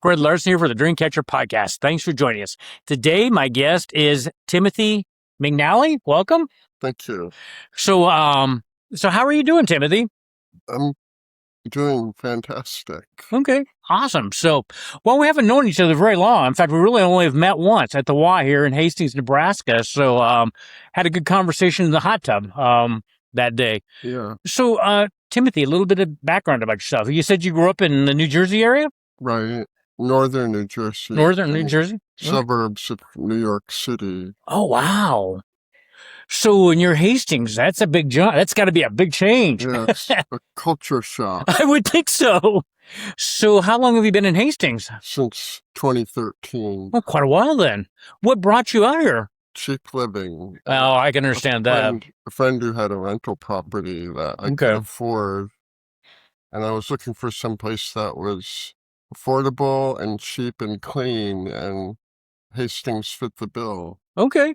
Greg Larson here for the Dreamcatcher podcast. Thanks for joining us. Today, my guest is Timothy McNally. Welcome. Thank you. So how are you doing, Timothy? I'm doing fantastic. Okay, awesome. So, we haven't known each other very long. In fact, we really only have met once at the Y here in Hastings, Nebraska. So, had a good conversation in the hot tub that day. Yeah. So, Timothy, a little bit of background about yourself. You said you grew up in the New Jersey area? Right. Northern New Jersey. Northern New Jersey? Suburbs of New York City. Oh, wow. So when you're Hastings, that's a big jump. That's got to be a big change. Yeah, it's a culture shock. I would think so. So how long have you been in Hastings? Since 2013. Well, quite a while then. What brought you out here? Cheap living. Oh, I can understand that. A friend who had a rental property that I could afford. And I was looking for some place that was affordable and cheap and clean, and Hastings fit the bill. Okay.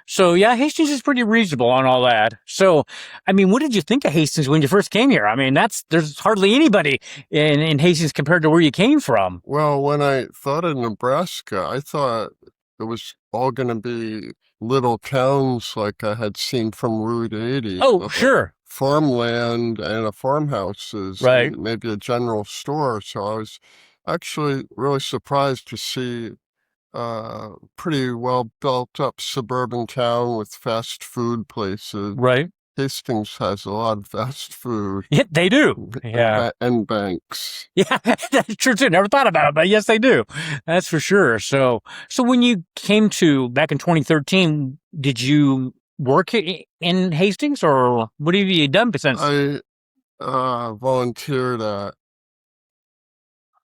So, yeah, Hastings is pretty reasonable on all that. So, I mean, what did you think of Hastings when you first came here? I mean, there's hardly anybody in Hastings compared to where you came from. Well, when I thought of Nebraska, I thought it was all going to be little towns like I had seen from Route 80. Oh, sure. Farmland and farmhouses, right? And maybe a general store. So I was actually really surprised to see a pretty well built up suburban town with fast food places. Right. Hastings has a lot of fast food. Yeah, they do. Yeah. And banks. Yeah, that's true too. Never thought about it, but yes, they do. That's for sure. So when you came to back in 2013, did you work in Hastings, or what have you done since? I volunteered at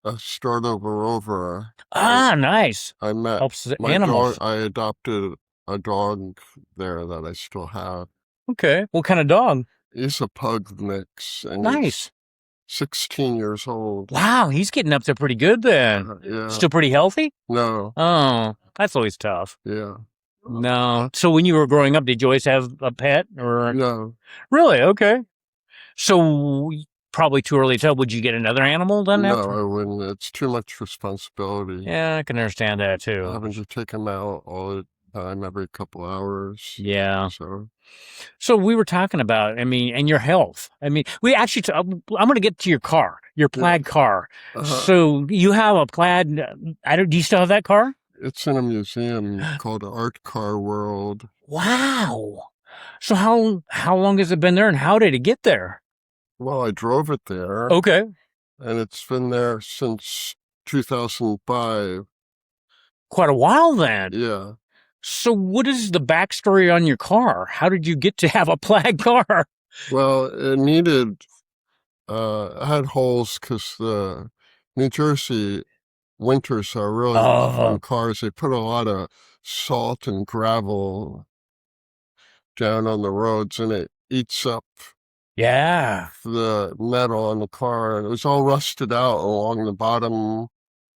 a start over. Nice. I met Helps my animals. dog. I adopted a dog there that I still have. Okay. What kind of dog? He's a pug mix. And nice. 16 years old. Wow, he's getting up there pretty good then. Yeah. Still pretty healthy? No. Oh, that's always tough. Yeah. No. So when you were growing up, did you always have a pet? Or no? Really? Okay. So probably too early to tell. Would you get another animal then? No, after? I wouldn't. It's too much responsibility. Yeah, I can understand that too. Having to take him out all the time, every couple hours. Yeah. So we were talking about, and your health. We actually, I'm going to get to your car, your Plaid car. So you have a Plaid, do you still have that car? It's in a museum called Art Car World. Wow. So how long has it been there, and how did it get there? Well, I drove it there. Okay. And it's been there since 2005. Quite a while then. Yeah. So what is the backstory on your car? How did you get to have a Plaid car? Well, it needed, it had holes because the New Jersey winters are really rough on cars. They put a lot of salt and gravel down on the roads, and it eats up the metal on the car. And it was all rusted out along the bottom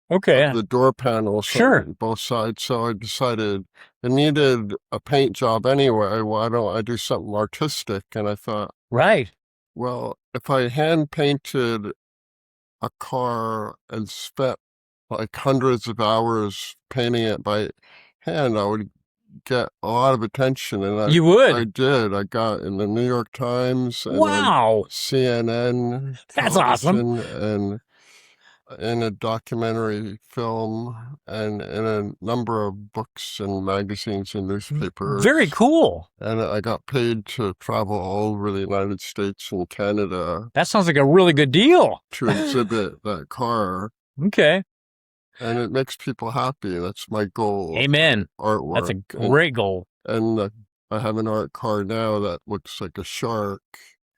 of the door panels on both sides. So I decided it needed a paint job anyway. Why don't I do something artistic? And I thought, well, if I hand painted a car and spent like hundreds of hours painting it by hand, I would get a lot of attention. And you would? I did. I got in the New York Times and CNN. That's awesome. And in a documentary film, and in a number of books and magazines and newspapers. Very cool. And I got paid to travel all over the United States and Canada. That sounds like a really good deal. To exhibit that car. Okay. And it makes people happy. That's my goal. Amen. Artwork. That's a great goal. And I have an art car now that looks like a shark.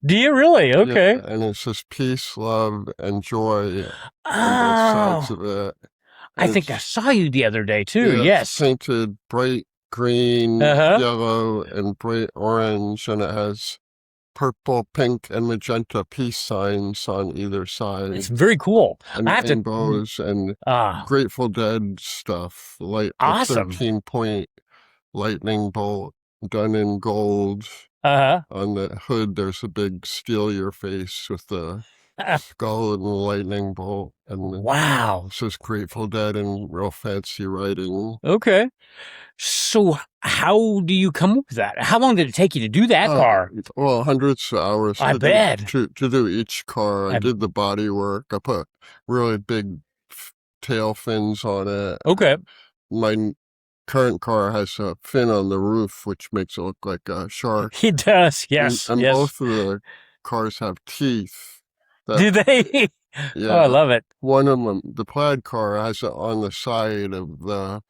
Do you really? Okay. Yeah, and it says peace, love, and joy on both sides of it. I think I saw you the other day too. Yeah, yes. It's painted bright green, yellow, and bright orange, and it has purple, pink, and magenta peace signs on either side. It's very cool. And rainbows and Grateful Dead stuff, like a 13-point lightning bolt done in gold. On the hood, there's a big steal your face with the skull and the lightning bolt, and Wow. it says Grateful Dead in real fancy writing. Okay. So how do you come up with that? How long did it take you to do that car? Well, hundreds of hours I bet. to do each car. I did the body work. I put really big tail fins on it. Okay. My current car has a fin on the roof, which makes it look like a shark. It does. Yes. And yes. both of the cars have teeth. Do they? Yeah. Oh, I love it. One of them, the Plaid car, has it on the side of the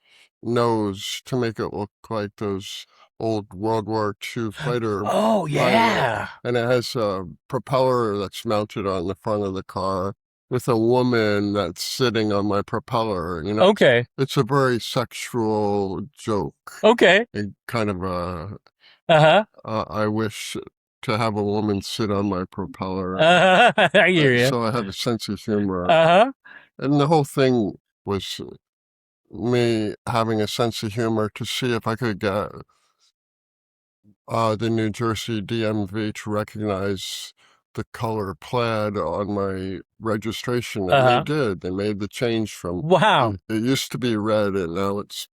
nose to make it look like those old World War II fighter. Oh, yeah. And it has a propeller that's mounted on the front of the car with a woman that's sitting on my propeller. You know, Okay. it's a very sexual joke. Okay. And kind of I wish to have a woman sit on my propeller. I hear you. So I have a sense of humor. Uh-huh. And the whole thing was me having a sense of humor to see if I could get the New Jersey DMV to recognize the color plaid on my registration. And they did. They made the change from, wow. It used to be red and now it's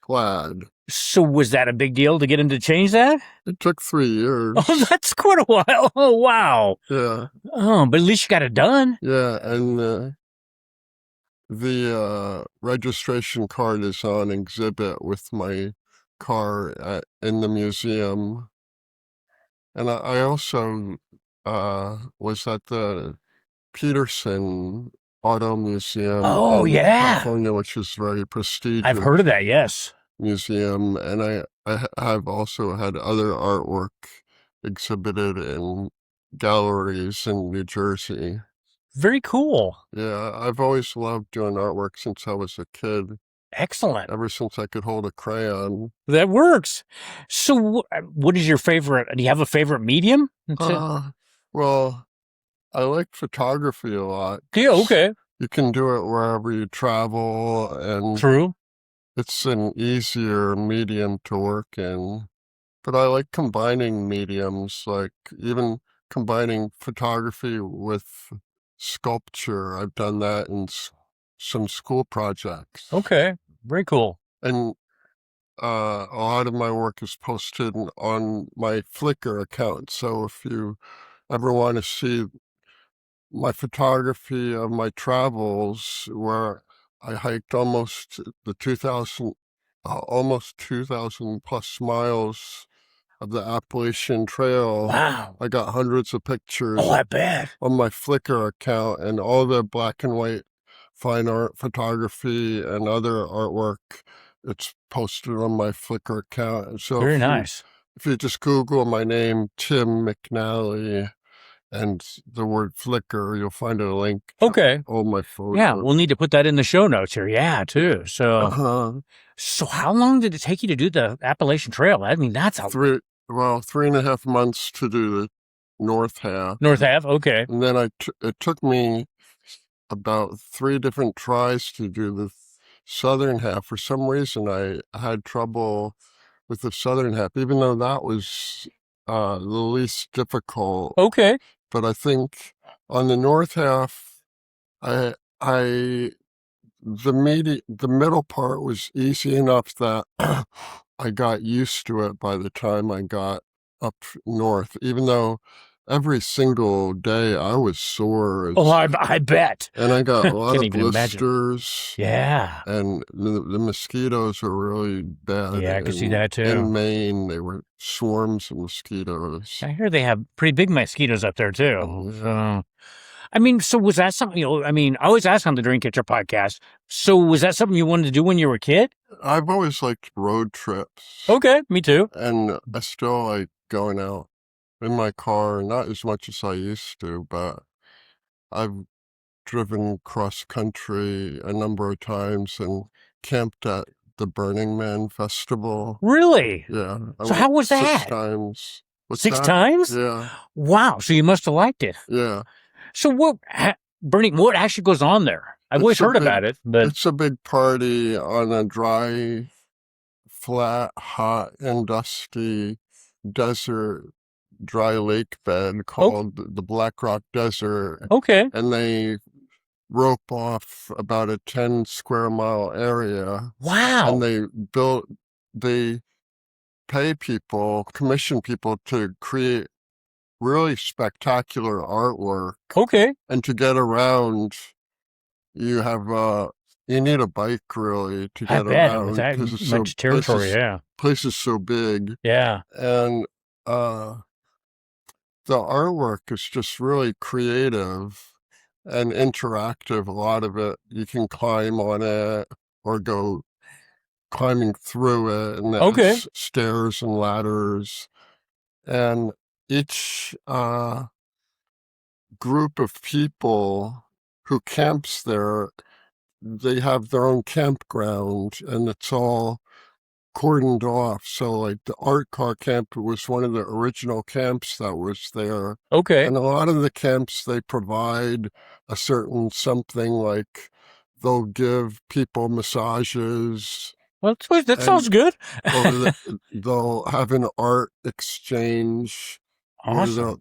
plaid. So was that a big deal to get him to change that? It took 3 years. Oh, that's quite a while. Oh, wow. Yeah. Oh, but at least you got it done. Yeah, and the registration card is on exhibit with my car in the museum. And I also was at the Peterson Auto Museum in California, which is very prestigious. I've heard of that, yes. Museum, and I have also had other artwork exhibited in galleries in New Jersey. Very cool. Yeah, I've always loved doing artwork since I was a kid. Excellent. Ever since I could hold a crayon. That works. So what is your favorite? Do you have a favorite medium? Well, I like photography a lot. Yeah, okay. You can do it wherever you travel, and true. It's an easier medium to work in. But I like combining mediums, like even combining photography with sculpture. I've done that in some school projects. Okay, very cool. And a lot of my work is posted on my Flickr account. So if you ever want to see my photography of my travels, where I hiked almost 2,000 plus miles of the Appalachian Trail. Wow. I got hundreds of pictures. Oh, I bet. On my Flickr account, and all the black and white fine art photography and other artwork, it's posted on my Flickr account. So very nice. If you just Google my name, Tim McNally, and the word Flickr, you'll find a link. Okay. All my photos. Yeah, we'll need to put that in the show notes here. Yeah, too. So, so how long did it take you to do the Appalachian Trail? I mean, that's 3.5 months to do the north half. North half, okay. And then it took me about 3 different tries to do the southern half. For some reason, I had trouble with the southern half, even though that was the least difficult. Okay. But I think on the north half, the middle part was easy enough that I got used to it by the time I got up north, even though every single day I was sore. Oh, I bet. And I got a lot of blisters. Imagine. Yeah. And the mosquitoes were really bad. Yeah, I could see that too. In Maine, they were swarms of mosquitoes. I hear they have pretty big mosquitoes up there too. I mean, so was that something, I always ask on the Dreamcatcher podcast, so was that something you wanted to do when you were a kid? I've always liked road trips. Okay, me too. And I still like going out in my car, not as much as I used to, but I've driven cross country a number of times and camped at the Burning Man Festival. Really? Yeah. So how was that? 6 times. Six times? Yeah. Wow. So you must have liked it. Yeah. So what actually goes on there? I've always heard about it, but it's a big party on a dry, flat, hot, and dusty desert dry lake bed Oh, called the Black Rock Desert, okay. and they rope off about a 10 square mile area, and Wow. they pay people, commission people to create really spectacular artwork. Okay. And to get around, you have you need a bike really to I get bet with around that because it's so much territory. Yeah. place is so big, Yeah. and uh the artwork is just really creative and interactive. A lot of it you can climb on it or go climbing through it, and Okay. there's stairs and ladders, and each group of people who camps there, they have their own campground, and it's all cordoned off. So, like, the art car camp was one of the original camps that was there. Okay. And a lot of the camps, they provide a certain something, like they'll give people massages, Well, that sounds and good. or they'll have an art exchange where Awesome.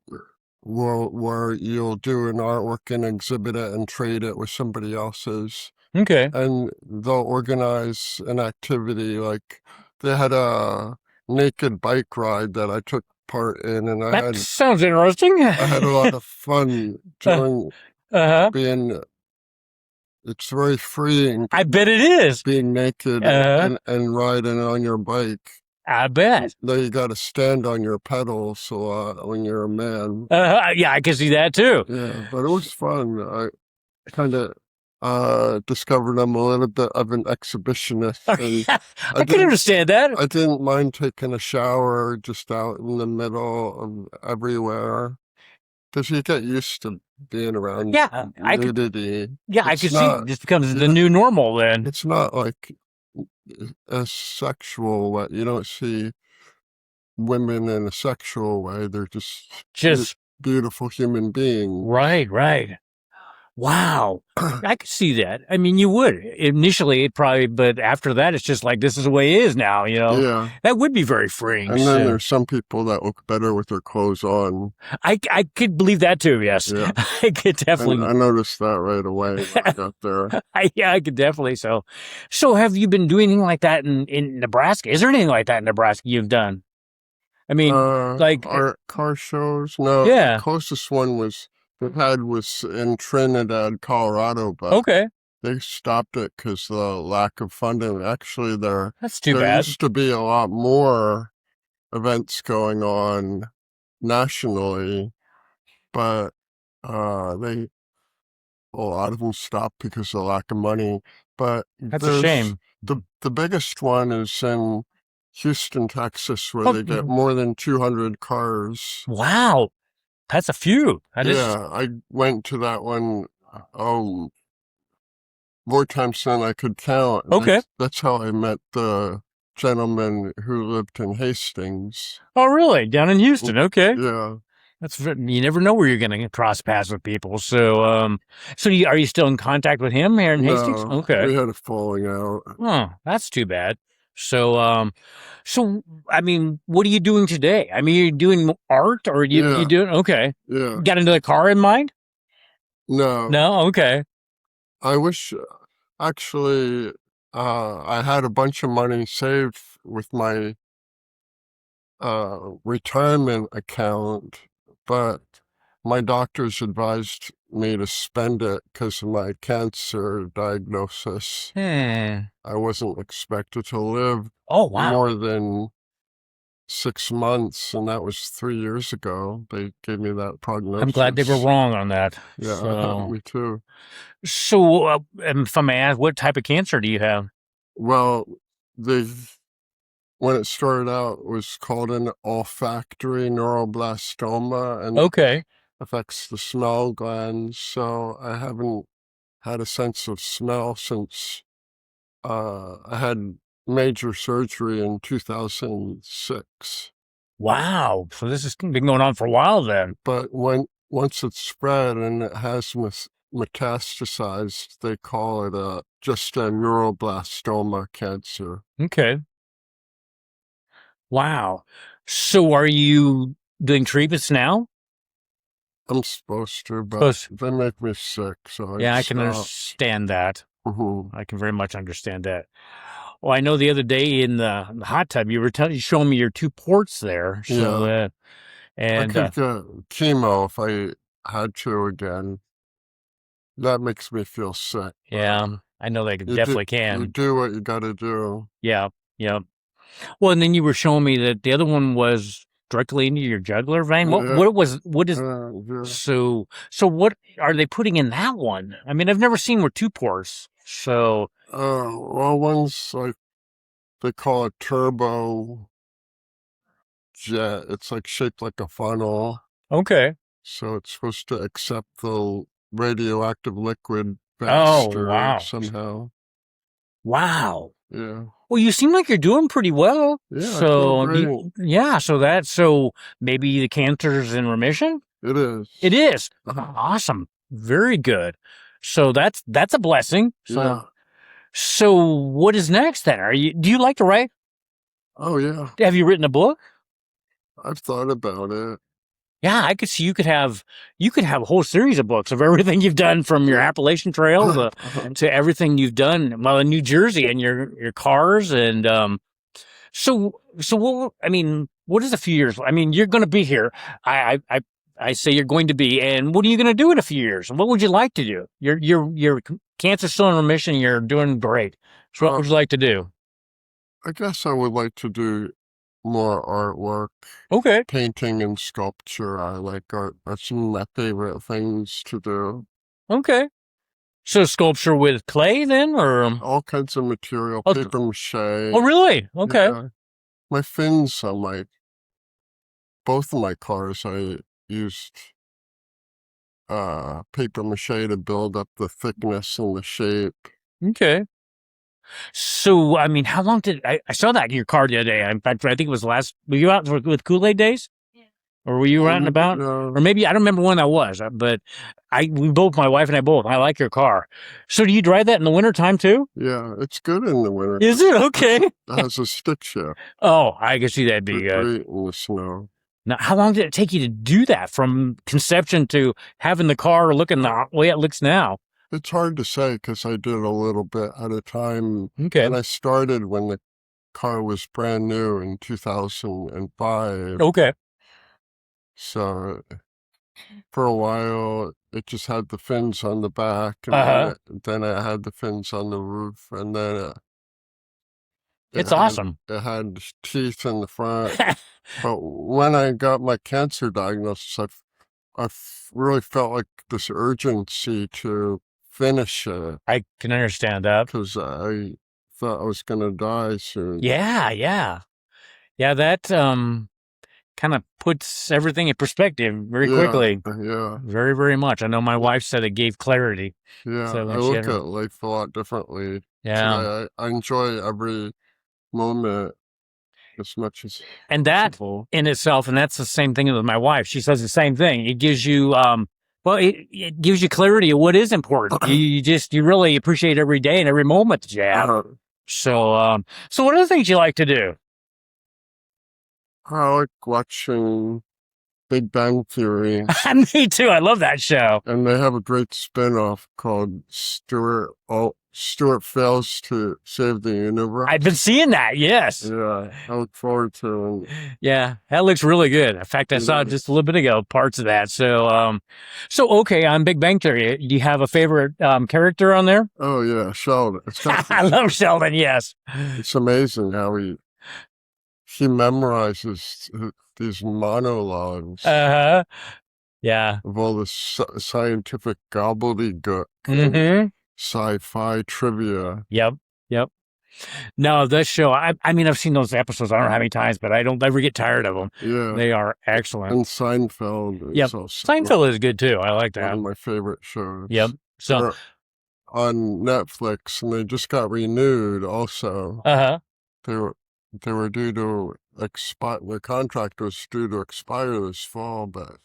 where you'll do an artwork and exhibit it and trade it with somebody else's. Okay. And they'll organize an activity, like they had a naked bike ride that I took part in, and That sounds interesting. I had a lot of fun doing Uh-huh. being. It's very freeing I bet it is. being naked Uh-huh. and riding on your bike. I bet. Though you got to stand on your pedals a lot when you're a man. Yeah, I can see that too. Yeah, but it was fun. I kind of discovered I'm a little bit of an exhibitionist, and I can understand that. I didn't mind taking a shower just out in the middle of everywhere, because you get used to being around Yeah, nudity. I could see not, it just becomes the new normal then. It's not like a sexual way. You don't see women in a sexual way. They're just beautiful human beings. Right. Wow. I could see that. I mean, you would initially probably, but after that, it's just like, this is the way it is now, Yeah. That would be very freeing. And then there's some people that look better with their clothes on. I could believe that too, yes. Yeah. I could definitely. I noticed that right away when I got there. I could definitely. So have you been doing anything like that in Nebraska? Is there anything like that in Nebraska you've done? I mean, like art car shows? No, yeah. The closest one was in Trinidad, Colorado, but okay. They stopped it because the lack of funding. Actually, That's too there bad. used to be a lot more events going on nationally, but a lot of them stopped because of lack of money. But that's a shame. The biggest one is in Houston, Texas, where they get more than 200 cars. Wow. That's a few. I went to that one, more times than I could count. Okay. That's how I met the gentleman who lived in Hastings. Oh, really? Down in Houston? Okay. Yeah. You never know where you're going to cross paths with people. So, are you still in contact with him here in Hastings? Okay. We had a falling out. Oh, that's too bad. So, I mean, what are you doing today? I mean, you're doing art, or you doing okay? Yeah. Got another car in mind? No. Okay. I wish, actually, I had a bunch of money saved with my retirement account, but my doctors advised me to spend it because of my cancer diagnosis. I wasn't expected to live more than 6 months, and that was 3 years ago. They gave me that prognosis. I'm glad they were wrong on that. Yeah, me too. So, if I may ask, what type of cancer do you have? Well, when it started out, it was called an olfactory neuroblastoma, and affects the smell glands. So I haven't had a sense of smell since I had major surgery in 2006. Wow. So this has been going on for a while then. But once it's spread and it has metastasized, they call it just a neuroblastoma cancer. Okay. Wow. So are you doing treatments now? I'm supposed to, but Supposed- they make me sick, so Yeah, I stopped. can understand that. Mm-hmm. I can very much understand that. Well, I know the other day in the hot tub, you were showing me your 2 ports there. So, Yeah. and I could get chemo if I had to again. That makes me feel sick. yeah, I know they definitely You can. do what you got to do. Yeah, yeah. Well, and then you were showing me that the other one was directly into your jugular vein. What is, Yeah. so what are they putting in that one? I mean, I've never seen where 2 ports. So, Well, one's like, they call it turbo jet. It's like shaped like a funnel. okay. So it's supposed to accept the radioactive liquid Oh, faster wow. somehow. Wow. Yeah. Well, you seem like you're doing pretty well. Yeah, I So, feel great. so maybe the cancer's in remission? It is. It is. Awesome. Very good. So that's a blessing. Yeah. So what is next then? Do you like to write? Oh, yeah. Have you written a book? I've thought about it. Yeah, I could see you could have a whole series of books of everything you've done from your Appalachian Trail to everything you've done while in New Jersey and your cars and so what I mean, what is a few years? I mean, you're going to be here. I say you're going to be, and what are you going to do in a few years? What would you like to do? Your cancer's still in remission. You're doing great. So what would you like to do? I guess I would like to do more artwork. Okay. Painting and sculpture. I like art. That's some of my favorite things to do. Okay. So sculpture with clay then, or all kinds of material, paper mache. Oh, really? Okay. Yeah. My fins on both of my cars, I used paper mache to build up the thickness and the shape. Okay. So, I mean, how long did I saw that in your car the other day? In fact, I think it was were you out with Kool-Aid days? Yeah. Or were you out and about? Or maybe, I don't remember when that was, but my wife and I both, I like your car. So do you drive that in the wintertime too? Yeah, it's good in the winter. Is it? Okay. It has a stick shift. Oh, I can see that'd be good. Great in the snow. Now, how long did it take you to do that from conception to having the car looking the way it looks now? It's hard to say because I did a little bit at a time. Okay. And I started when the car was brand new in 2005. Okay. So for a while, it just had the fins on the back. And then I had the fins on the roof. And then it's awesome. It had teeth in the front. But when I got my cancer diagnosis, I really felt like this urgency to finish it. I can understand that. Because I thought I was going to die soon. Yeah. That kind of puts everything in perspective very quickly. Yeah. Very, very much. I know my wife said it gave clarity. Yeah, so I look at life a lot differently. Yeah. I enjoy every moment as much as and that possible. In itself, and that's the same thing with my wife. She says the same thing. It gives you it gives you clarity of what is important. you really appreciate every day and every moment that you have. So what other things you like to do? I like watching Big Bang Theory. Me too. I love that show. And they have a great spinoff called Stuart Fails to Save the Universe. I've been seeing that, yes. Yeah, I look forward to it. Yeah, that looks really good. In fact, I saw just a little bit ago parts of that. So, okay, on Big Bang Theory, do you have a favorite character on there? Oh, yeah, Sheldon. I love Sheldon, yes. It's amazing how he memorizes these monologues. Yeah. Of all the scientific gobbledygook. Mm-hmm. Sci-fi trivia. Yep. No, this show, I mean, I've seen those episodes, I don't know how many times, but I don't ever get tired of them. Yeah. They are excellent. And Seinfeld. Yep. Seinfeld is good too. I like that. One of my favorite shows. Yep. So they're on Netflix, and they just got renewed also. They were due to expire, the contract was due to expire this fall, but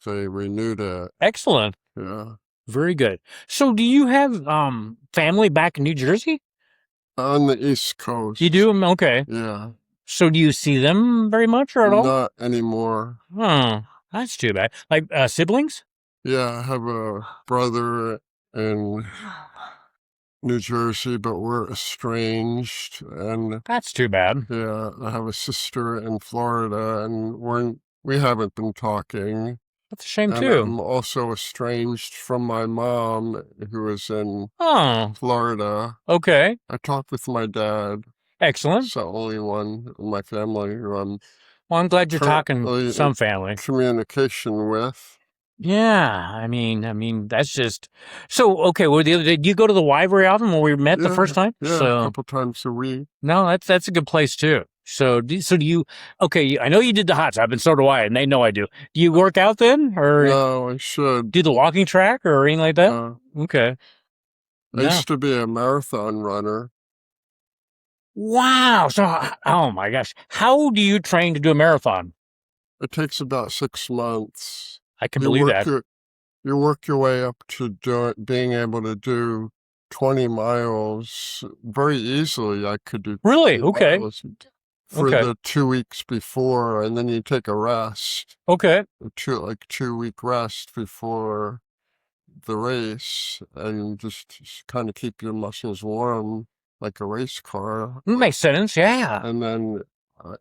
they renewed it. Excellent. Yeah. Very good. So do you have family back in New Jersey? On the East Coast. You do? Okay. Yeah. So do you see them very much or at all? Not anymore. Oh, that's too bad. Like siblings? Yeah, I have a brother in New Jersey, but we're estranged. And That's too bad. yeah, I have a sister in Florida, and we haven't been talking. That's a shame And too. I'm also estranged from my mom, who is in Oh, Florida. okay. I talked with my dad. Excellent. It's the only one in my family who I'm Well, I'm glad you're talking currently in some family. communication with. Yeah, I mean, that's just so okay. Well, the other day, do you go to the Y very often when we met the first time? Yeah, a So couple times a week. no, that's a good place too. So do you? Okay, I know you did the hot tub, and so do I, and they know I do. Do you work out then, or No, I should. do the walking track or anything like that? Okay. I No. used to be a marathon runner. Wow. So, oh my gosh, how do you train to do a marathon? It takes about 6 months. I can believe that. You work your way up to being able to do 20 miles very easily. I could do Really? 20 Okay. miles for Okay. the 2 weeks before, and then you take a rest, Okay. a 2-week rest before the race, and just kind of keep your muscles warm like a race car. Makes sense. Yeah. And then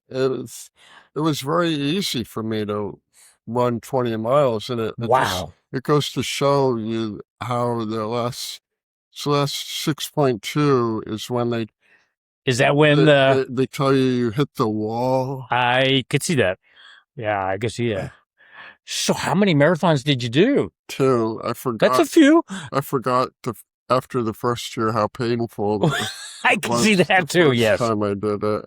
it was very easy for me to run 20 miles, and Wow. it goes to show you how the last 6.2 is when Is that when they tell you hit the wall. I could see that? Yeah, I could see that. So how many marathons did you do? 2. I forgot. That's a few. I forgot after the first year how painful it I can was see that too. first Yes. time I did it.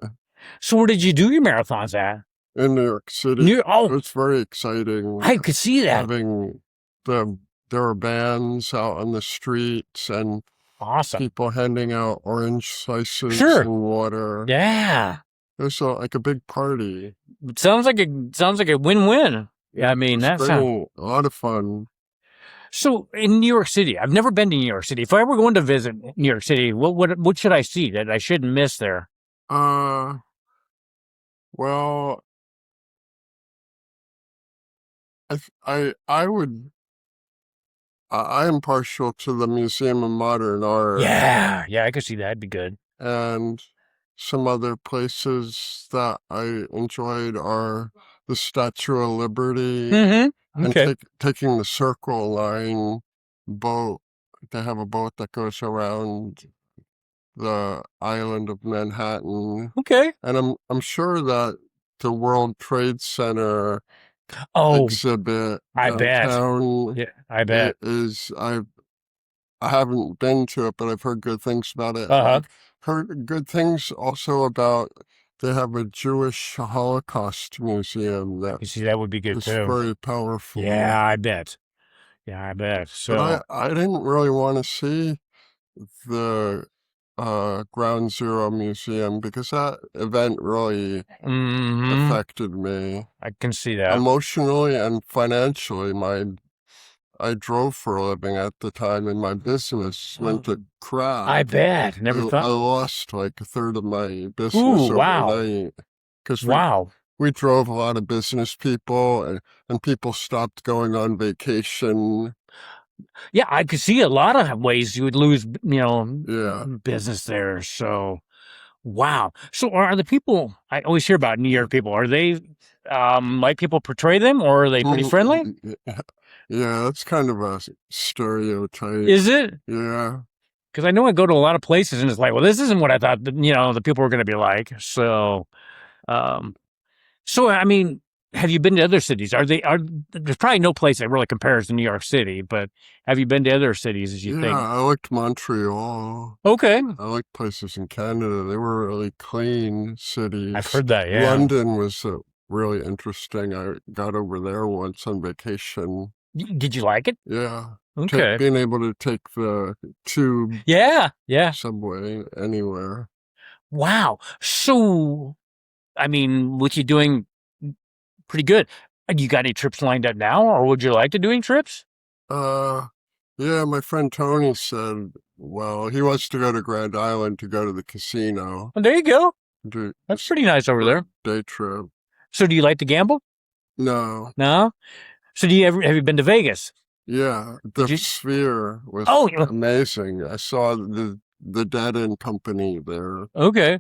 So where did you do your marathons at? In New York City. It Oh, was very exciting. I could see that. Having there were bands out on the streets and Awesome. people handing out orange slices Sure. and water. Yeah. It was like a big party. It sounds like a win-win. Yeah, I mean, that's a lot of fun. So in New York City, I've never been to New York City. If I ever going to visit New York City, what should I see that I shouldn't miss there? Well, I would. I am partial to the Museum of Modern Art. Yeah, I could see that. It'd be good. And some other places that I enjoyed are the Statue of Liberty. Mm-hmm. Okay. And taking the Circle Line boat. They have a boat that goes around the island of Manhattan. Okay. And I'm sure that the World Trade Center exhibit I bet. Yeah, I bet. I haven't been to it, but I've heard good things about it. Uh-huh. I've heard good things also about they have a Jewish Holocaust museum You see, that would be good too. Very powerful. Yeah, I bet. So but I didn't really want to see the Ground Zero Museum because that event really affected me. I can see that. Emotionally and financially. I drove for a living at the time, and my business went to crap. I bet. Never thought. I lost like a third of my business overnight. Because Wow. we drove a lot of business people, and people stopped going on vacation. Yeah, I could see a lot of ways you would lose, business there. So, wow. So are the people, I always hear about New York people, are they like people portray them, or are they pretty friendly? Yeah, that's kind of a stereotype. Is it? Yeah. Because I know I go to a lot of places and it's like, well, this isn't what I thought, the people were going to be like. So, I mean, have you been to other cities? There's probably no place that really compares to New York City, but have you been to other cities as you think? Yeah, I liked Montreal. Okay. I liked places in Canada. They were really clean cities. I've heard that, yeah. London was really interesting. I got over there once on vacation. Did you like it? Yeah. Okay. Being able to take the tube. Yeah. Subway anywhere. Wow. So, I mean, what you doing pretty good. You got any trips lined up now, or would you like to doing trips? Yeah, my friend Tony said, well, he wants to go to Grand Island to go to the casino. Well, there you go. Do That's pretty nice over there. day trip. So do you like to gamble? No. No? So have you been to Vegas? Yeah, the Sphere was amazing. I saw the Dead End Company there. Okay.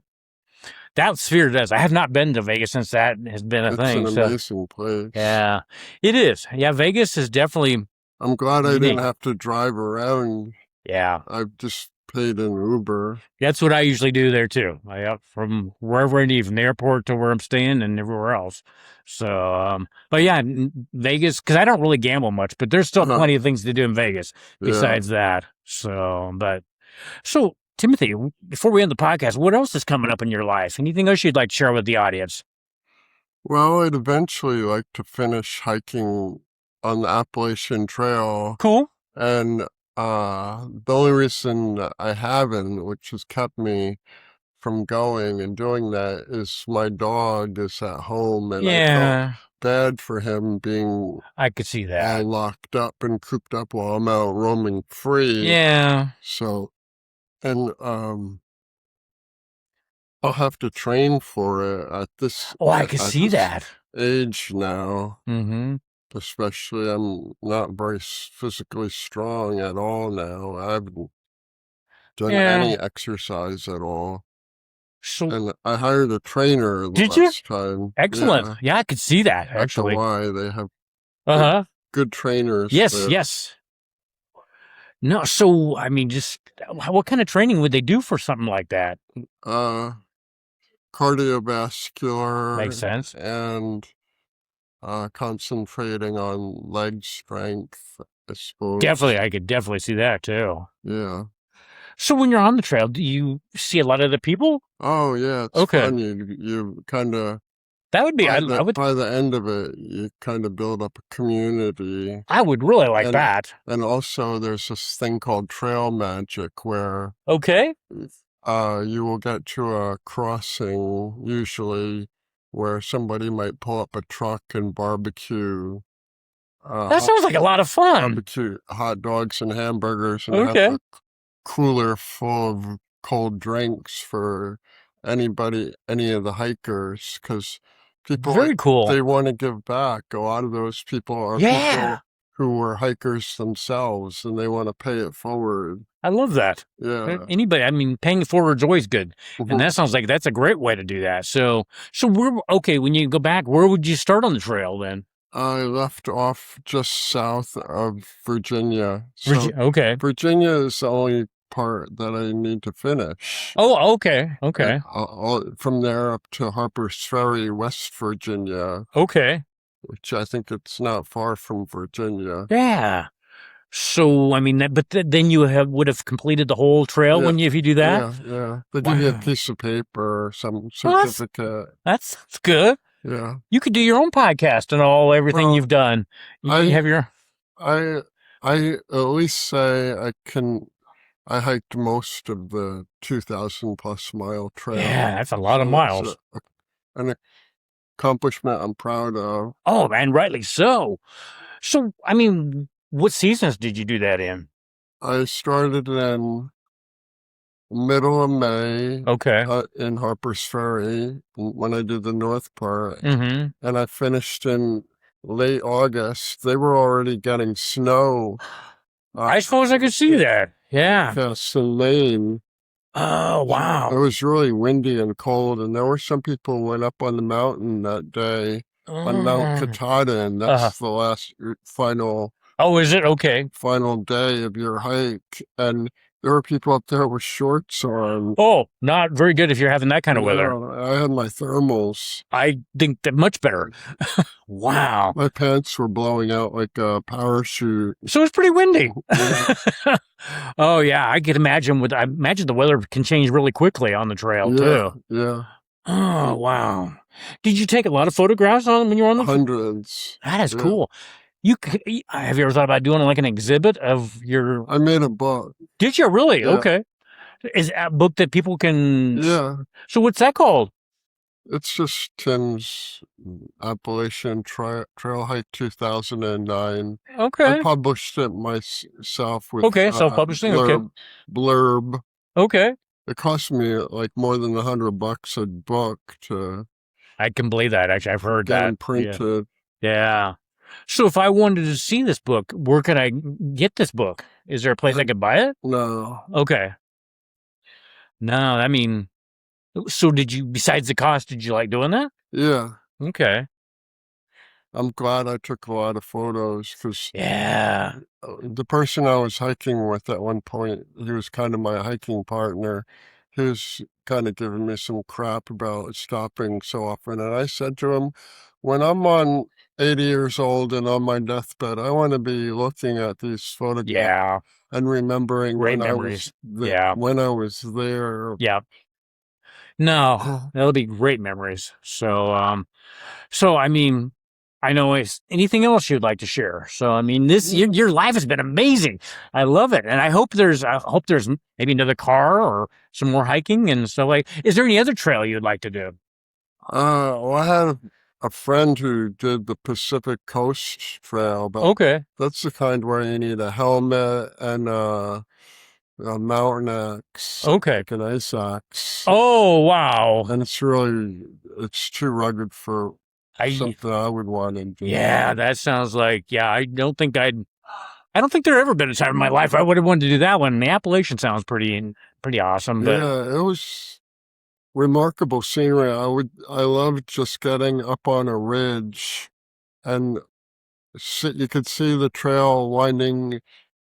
That Sphere does. I have not been to Vegas since that has been a thing. It's an amazing place. Yeah, it is. Yeah, Vegas is definitely. I'm glad I didn't have to drive around. Yeah. I've just paid an Uber. That's what I usually do there too. From wherever I need, from the airport to where I'm staying and everywhere else. So, but yeah, Vegas, because I don't really gamble much, but there's still plenty of things to do in Vegas besides that. So, so Timothy, before we end the podcast, what else is coming up in your life? Anything else you'd like to share with the audience? Well, I'd eventually like to finish hiking on the Appalachian Trail. Cool. And the only reason I haven't, which has kept me from going and doing that, is my dog is at home, and I felt bad for him being I could see that all locked up and cooped up while I'm out roaming free. Yeah. So, and I'll have to train for it at this. Oh, I can see that age now. Mm-hmm. Especially, I'm not very physically strong at all now. I haven't done any exercise at all. So, and I hired a trainer last time. Excellent. Yeah, I could see that, actually. At the Y, they have good trainers. Yes. No, so, I mean, just what kind of training would they do for something like that? Cardiovascular. Makes sense. And concentrating on leg strength, I suppose. Definitely, I could definitely see that, too. Yeah. So when you're on the trail, do you see a lot of the people? Oh, yeah, it's fun. You kind of... That would be... By the end of it, you kind of build up a community. I would really like that. And also, there's this thing called trail magic where... Okay. You will get to a crossing, usually, where somebody might pull up a truck and barbecue. That sounds like a lot of fun. Barbecue hot dogs and hamburgers, and have a cooler full of cold drinks for any of the hikers, because people they want to give back. A lot of those people are people who were hikers themselves, and they want to pay it forward. I love that. Yeah. Anybody, I mean, paying it forward is always good. And that sounds like that's a great way to do that. So when you go back, where would you start on the trail then? I left off just south of Virginia. Virginia is the only part that I need to finish. Oh, okay. From there up to Harper's Ferry, West Virginia. Okay. Which I think it's not far from Virginia. Yeah. So, I mean, but then you would have completed the whole trail if you do that? Yeah. They give you a piece of paper or some certificate. That's good. Yeah. You could do your own podcast and everything you've done. I at least say I hiked most of the 2,000 plus mile trail. Yeah, that's a lot of miles. An accomplishment I'm proud of. Oh, man, rightly so. So, I mean, what seasons did you do that in? I started in middle of May. Okay. In Harper's Ferry when I did the north part. Mm-hmm. And I finished in late August. They were already getting snow. I suppose I could see that. Yeah. Lane. Oh, wow. It was really windy and cold, and there were some people who went up on the mountain that day on Mount Katahdin. That's the last final... Oh, is it? Okay. Final day of your hike, and there were people up there with shorts on. Oh, not very good if you're having that kind of weather. I had my thermals. I think that much better. Wow. My pants were blowing out like a parachute. So it's pretty windy. Oh, yeah. I can imagine I imagine the weather can change really quickly on the trail, too. Yeah. Oh, wow. Did you take a lot of photographs on when you were on the Hundreds. That is cool. Have you ever thought about doing like an exhibit of your... I made a book. Did you really? Yeah. Okay. Is it a book that people can... Yeah. So what's that called? It's just Tim's Appalachian Trail Hike 2009. Okay. I published it myself with... self-publishing. Blurb. Okay. it cost me like more than $100 a book to I can believe that. Actually, I've heard get that. them printed. Yeah. So if I wanted to see this book, where could I get this book? Is there a place I could buy it? No. Okay. No, I mean, so did you, besides the cost, did you like doing that? Yeah. Okay. I'm glad I took a lot of photos because Yeah. the person I was hiking with at one point, he was kind of my hiking partner. He was kind of giving me some crap about stopping so often. And I said to him, when I'm on 80 years old and on my deathbed, I want to be looking at these photographs Yeah. and remembering Great when memories. when I was there. Yeah. No, that'll be great memories. So I mean, I know it's anything else you'd like to share. So I mean, your life has been amazing. I love it, and I hope there's maybe another car or some more hiking and stuff like. Is there any other trail you'd like to do? Well, I had a friend who did the Pacific Coast Trail, but Okay. that's the kind where you need a helmet and a mountain axe, Okay. like an ice axe. Oh wow. And it's too rugged for something I would want to do. Yeah, that sounds like I don't think there ever been a time in my life I would have wanted to do that one. The Appalachian sounds pretty awesome. But yeah, it was remarkable scenery. I loved just getting up on a ridge and you could see the trail winding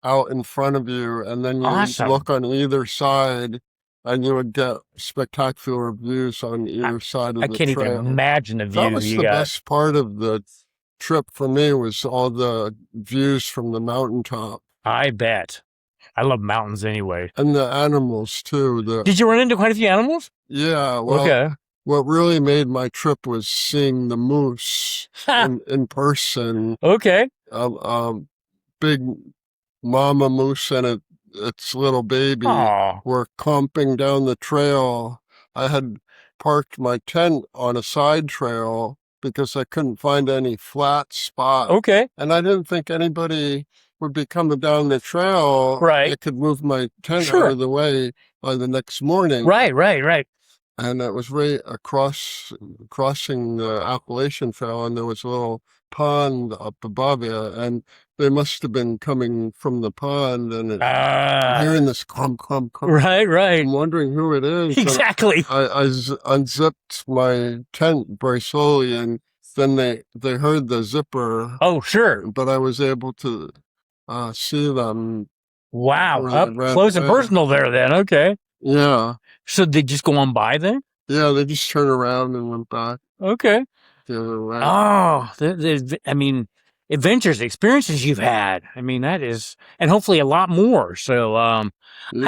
out in front of you, and then you awesome. look on either side, and you would get spectacular views on either side of the trail. I can't even imagine the view that was you the got. best part of the trip for me was all the views from the mountaintop. I bet. I love mountains anyway. And the animals too. Did you run into quite a few animals? Yeah. Well, okay. What really made my trip was seeing the moose in person. Okay. Big mama moose and its little baby were clumping down the trail. I had parked my tent on a side trail because I couldn't find any flat spot. Okay. And I didn't think anybody would be coming down the trail. Right. I could move my tent out of the way by the next morning. Right. And it was right crossing the Appalachian Trail, and there was a little pond up above it, and they must have been coming from the pond, and hearing this clump. Right. I'm wondering who it is. Exactly. I unzipped my tent very slowly, and then they heard the zipper. Oh, sure. But I was able to see them. Wow, up close and personal there then. Okay. Yeah. So they just go on by then? Yeah, they just turned around and went back. Okay. The other way. Oh, I mean, adventures, experiences you've had. I mean, that is, and hopefully a lot more. So, I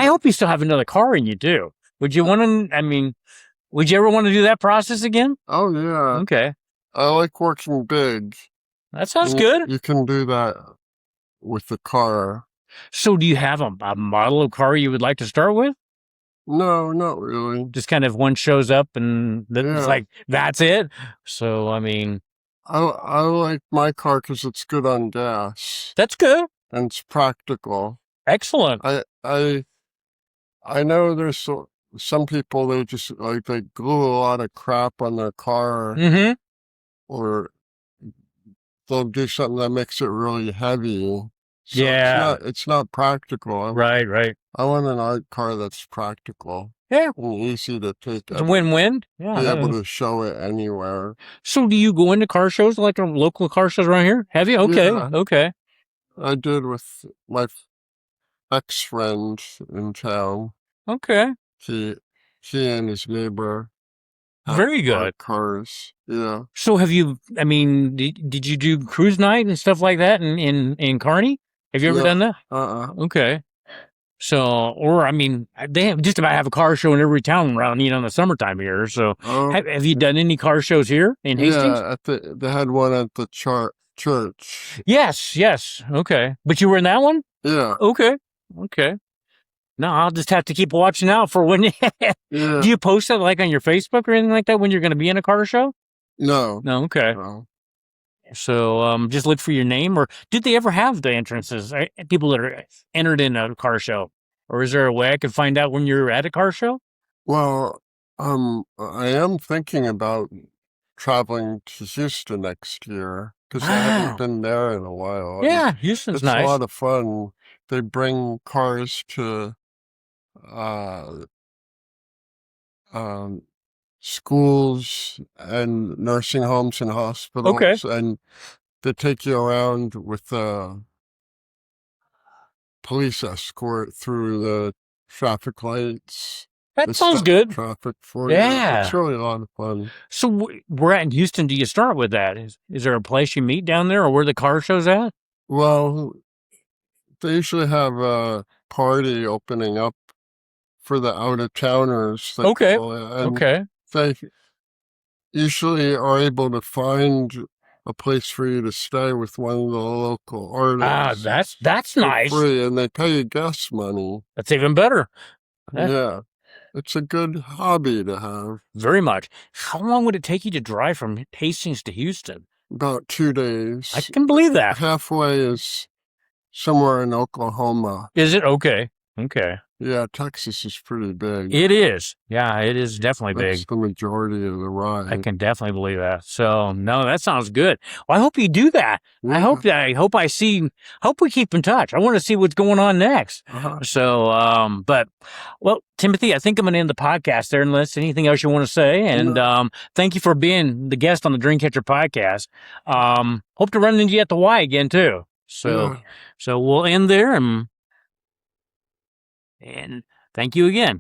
hope you still have another car in you too. Would you want to, would you ever want to do that process again? Oh, yeah. Okay. I like working big. That sounds good. You can do that with the car. So do you have a model of car you would like to start with? No, not really. Just kind of one shows up and it's like, that's it. So, I like my car because it's good on gas. That's good. And it's practical. Excellent. I know there's some people, they just they glue a lot of crap on their car. Mm-hmm. Or they'll do something that makes it really heavy. So it's not practical. Right. I want an art car that's practical. Yeah. And easy to take. It's a win-win. Yeah. Be able to show it anywhere. So do you go into car shows, like local car shows around here? Have you? Okay. Yeah. Okay. I did with my ex-friend in town. Okay. He and his neighbor. Very good. Cars. Yeah. So have you, did you do cruise night and stuff like that in Kearney? Have you ever done that? Okay. So, they just about have a car show in every town around, in the summertime here. So have you done any car shows here in Hastings? Yeah, they had one at the church. Yes. Okay. But you were in that one? Yeah. Okay. No, I'll just have to keep watching out for when. Do you post it like on your Facebook or anything like that when you're going to be in a car show? No. Okay. No. So just look for your name. Or did they ever have the entrances? People that are entered in a car show? or is there a way I can find out when you're at a car show? Well, I am thinking about traveling to Houston next year because I haven't Wow. been there in a while. Yeah, Houston's It's a nice. lot of fun. They bring cars to uh, um, schools and nursing homes and Okay. hospitals, and they take you around with a police escort through the traffic lights. That They sounds stop the good. traffic for you. Yeah. It's really a lot of fun. So where at in Houston do you start with that? Is there a place you meet down there, or where the car show's at? Well, they usually have a party opening up for the out-of-towners, they Okay. call it, and Okay. they usually are able to find a place for you to stay with one of the local Ah, artists that's for nice. free, and they pay you gas money. That's even better. Yeah, it's a good hobby to have. Very much. How long would it take you to drive from Hastings to Houston? About 2 days. I can believe that. Halfway is somewhere in Oklahoma. Is it? Okay. Okay. Yeah, Texas is pretty big. It is. Yeah, it is definitely That's big. the majority of the ride. I can definitely believe that. So no, that sounds good. Well, I hope you do that. Yeah. Hope we keep in touch. I want to see what's going on next. Uh-huh. So, well, Timothy, I think I'm going to end the podcast there unless anything else you want to say. And, thank you for being the guest on the Dreamcatcher podcast. Hope to run into you at the Y again too. So we'll end there and thank you again.